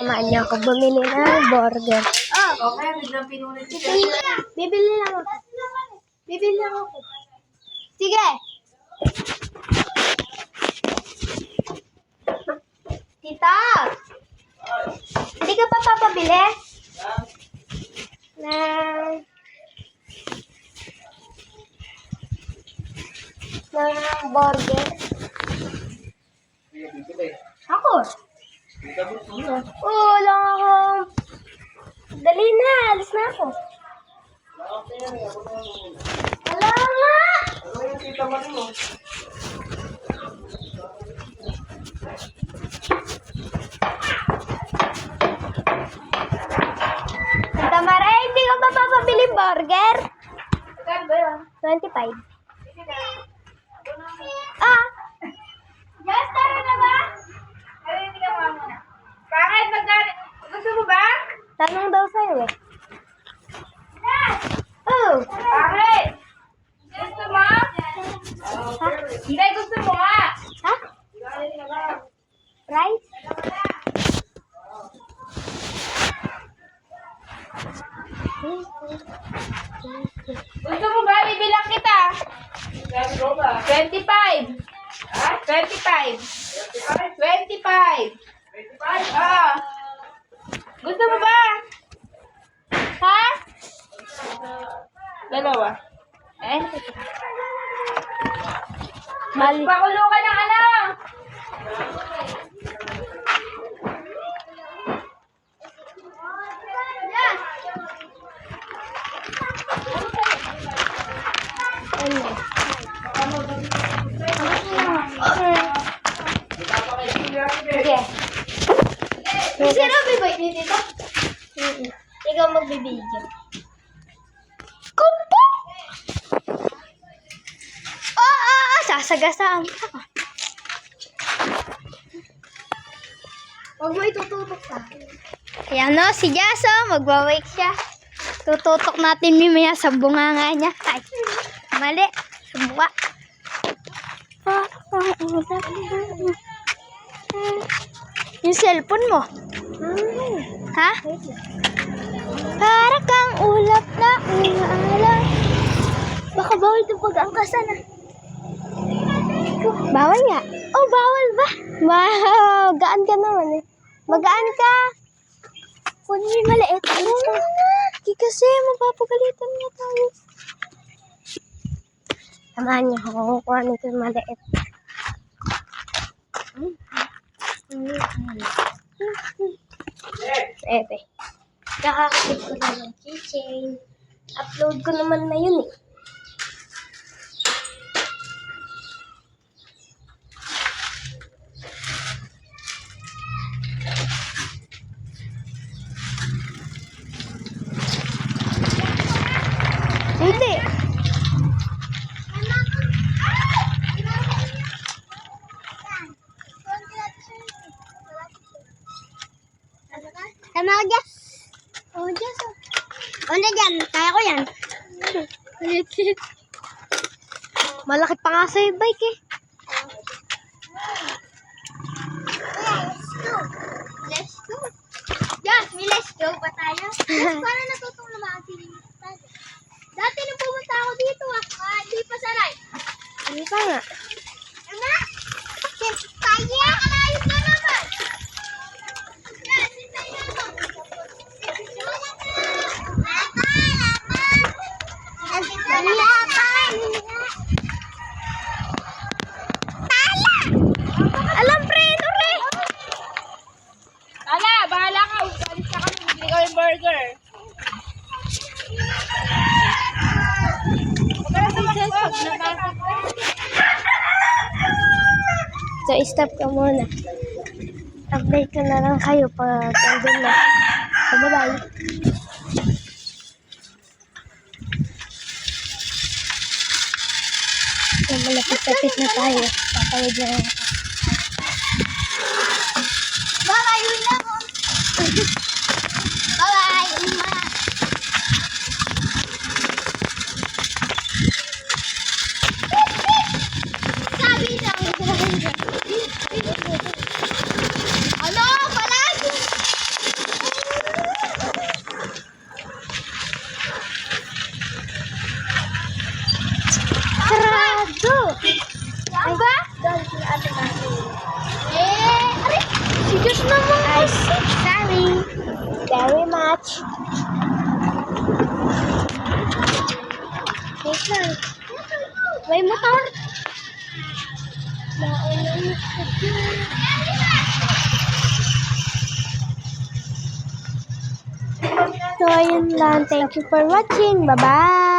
Samahan niyo ako bumili ng burger. Oh, kaya biglang pinunit siya. Bibili lang ako. Bibili lang ako. Sige. Tita! Hindi ka pa papabili? Ng burger. Ako? Oo, lang ako. Dali na, alis na ako. Wala nga! Tamara, hindi ka pa papabili burger? 25. Ah! Yes, tara na ba? Ay, hindi ka muna. Bakit? Gusto mo ba? Tanong daw sa'yo eh. Yes! Oh! Bakit? Gusto mo? Ha? Hindi, gusto mo nga. Ha? Rice? Gusto mo ba? Bibilang kita. 25. Ha? 25. 25. 25? Ah. Gusto mo ba? Ha? Dalawa. Eh? Pakulo ka ng ano? Sige. Sino bibay dito? Ikaw magbibigyan. Kumpo! Sasagasaan ka. Huwag mo itututok sa akin. Ayan o, si Jaso, magwawake siya. Tututok natin mimaya sa bunganga niya. Ay, mali. Sa buka. Yung cellphone mo. Ha? Para kang ulap na umaalam. Baka bawal itong pag-angkasan ah. Bawal nga. Oh, bawal ba? Wow, gaan ka naman eh. Magaan ka. Kunin mo yung maliit. Kasi mapapagalitan niya tayo. Samahan niyo ako. Kukuha nito yung maliit. Ete. Kakakasip ko na ng keychain. Upload ko naman na yun eh. Hindi. Tama ko dyan. Oh, dyan. Oh, na dyan. Kaya ko yan. Malaki pa nga sa bike eh. Let's go. Yes, may let's go pa tayo. Yes, parang natutong na mga sinilis tayo. Dati nung pumunta ako dito hindi pa sanay. Hindi pa nga. Ama? Kaya? Ayos na naman. Yes, sintay na ako. Alam, pre, ito, pre. Ala, bahala ka. Alis na kami. Bibili ko yung burger. So, stop ka muna. Update ko na lang kayo pag andun na. So, bye-bye. So, malapit-lapit na tayo. Tatawid na lang. Bye-bye, yun na mo. Bye-bye, Uma. Sabi na. Ano? Palagi. May motor. So, ayun lang. Thank you for watching. Bye-bye.